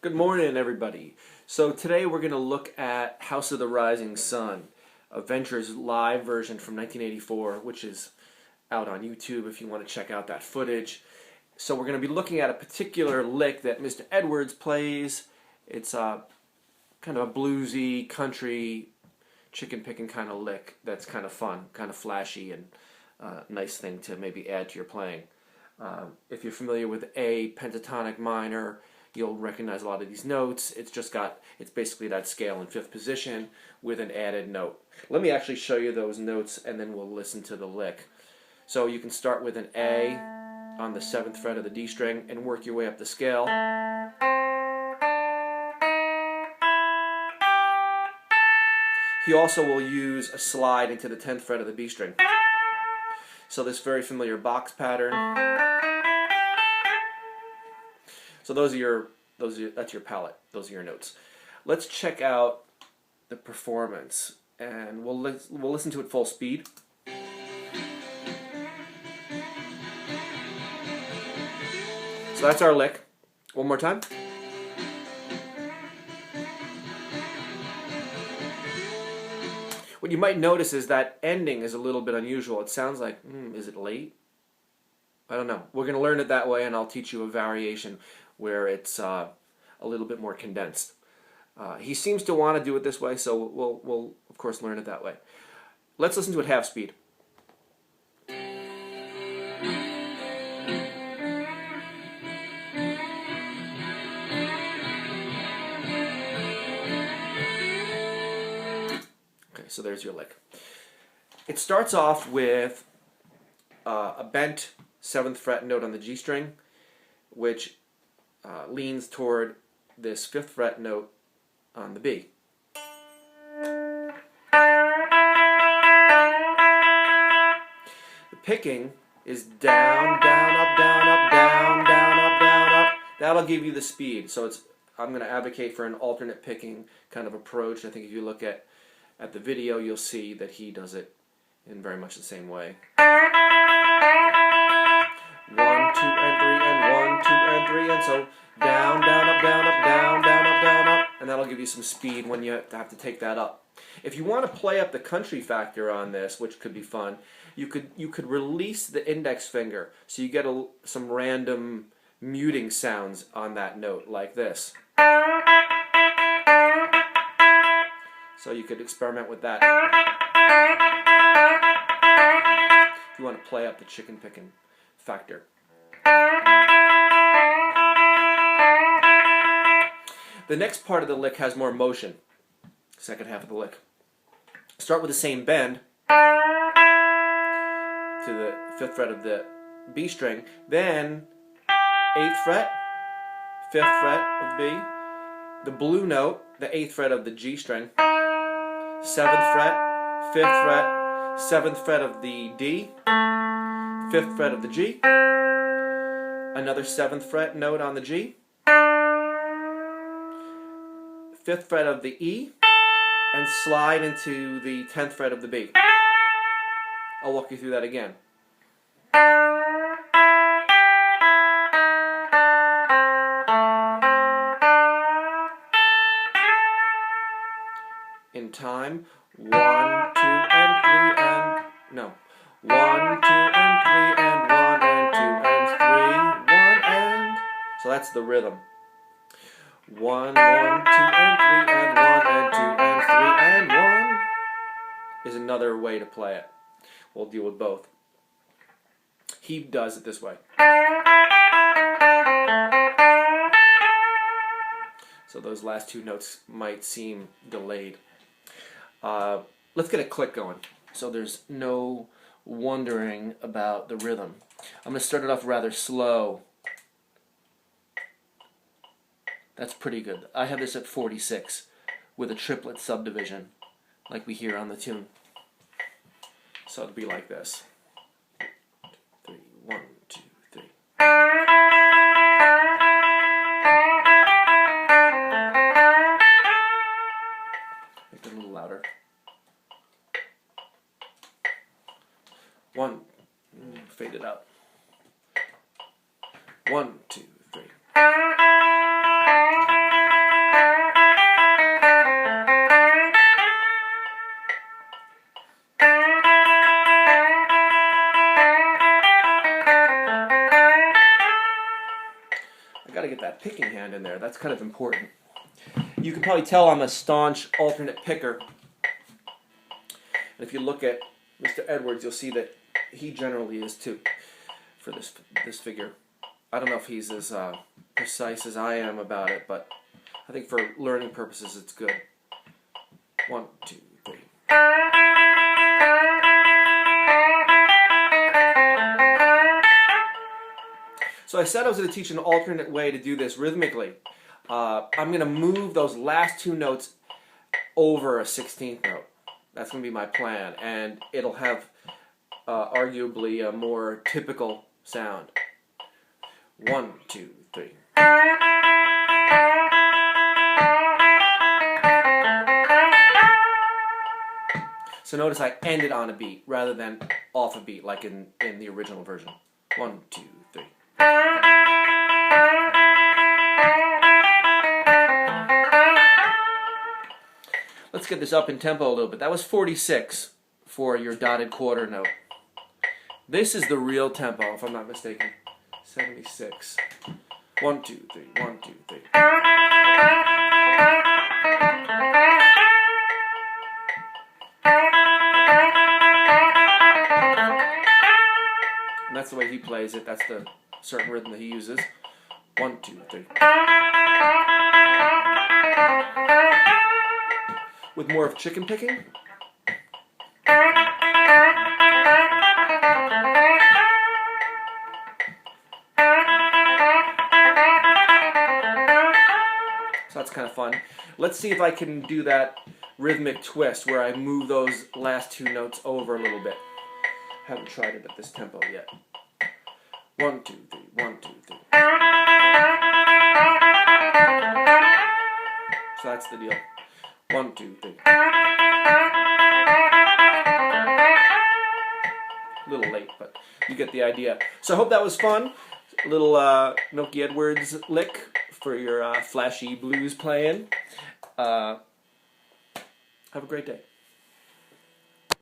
Good morning, everybody. So today we're going to look at House of the Rising Sun, a Ventures live version from 1984, which is out on YouTube if you want to check out that footage. So we're going to be looking at a particular lick that Mr. Edwards plays. It's kind of a bluesy, country, chicken picking kind of lick that's kind of fun, kind of flashy, and nice thing to maybe add to your playing. If you're familiar with A pentatonic minor, you'll recognize a lot of these notes. It's basically that scale in fifth position with an added note. Let me actually show you those notes and then we'll listen to the lick. So you can start with an A on the 7th fret of the D string and work your way up the scale. He also will use a slide into the 10th fret of the B string. So this very familiar box pattern. So that's your palette. Those are your notes. Let's check out the performance, and we'll listen to it full speed. So that's our lick. One more time. What you might notice is that ending is a little bit unusual. It sounds like, is it late? I don't know. We're going to learn it that way, and I'll teach you a variation where it's a little bit more condensed. He seems to want to do it this way, so we'll of course learn it that way. Let's listen to it half speed. Okay, so there's your lick. It starts off with a bent 7th fret note on the G string, which leans toward this 5th fret note on the B. The picking is down, down, up, down, up, down, down, up, down, up. That'll give you the speed. So I'm going to advocate for an alternate picking kind of approach. I think if you look at the video, you'll see that he does it in very much the same way. 1, 2, and 3, and 1, 2, and 3, and so down, down, up, down, up, down, down, up, down, up, and that'll give you some speed when you have to take that up. If you want to play up the country factor on this, which could be fun, you could release the index finger so you get some random muting sounds on that note, like this. So you could experiment with that if you want to play up the chicken picking factor. The next part of the lick has more motion. Second half of the lick. Start with the same bend to the 5th fret of the B string, then 8th fret, 5th fret of the B, the blue note, the 8th fret of the G string, 7th fret, 5th fret, 7th fret of the D, 5th fret of the G, another 7th fret note on the G, 5th fret of the E, and slide into the 10th fret of the B. I'll walk you through that again. In time, 1, 2, and 3, and no. 1, 2, and 3, and 1, and 2, and 3, 1, and. So that's the rhythm. 1, 1, 2, and 3, and 1, and 2, and 3, and 1 is another way to play it. We'll deal with both. He does it this way. So those last two notes might seem delayed. Let's get a click going so there's no wondering about the rhythm. I'm going to start it off rather slow. That's pretty good. I have this at 46 with a triplet subdivision like we hear on the tune. So it'll be like this. 3, 1, 2, 3. Make it a little louder. 1, fade it out. 1, 2, 3. I gotta get that picking hand in there. That's kind of important. You can probably tell I'm a staunch alternate picker. And if you look at Mr. Edwards, you'll see that he generally is too for this figure. I don't know if he's as precise as I am about it, but I think for learning purposes it's good. 1, 2, 3. So I said I was going to teach an alternate way to do this rhythmically. I'm going to move those last 2 notes over a 16th note. That's going to be my plan, and it'll have arguably a more typical sound. 1, 2, 3. So notice I ended on a beat rather than off a beat like in the original version. 1, 2, 3. Let's get this up in tempo a little bit. That was 46 for your dotted quarter note. This is the real tempo, if I'm not mistaken. 76. 1, 2, 3. 1, 2, 3. And that's the way he plays it. That's the certain rhythm that he uses. 1, 2, 3. With more of chicken picking. So that's kind of fun. Let's see if I can do that rhythmic twist where I move those last 2 notes over a little bit. Haven't tried it at this tempo yet. 1, 2, 3. 1, 2, 3. So that's the deal. 1, 2, 3. A little late, but you get the idea. So I hope that was fun. A little Nokie Edwards lick for your flashy blues playing. Have a great day.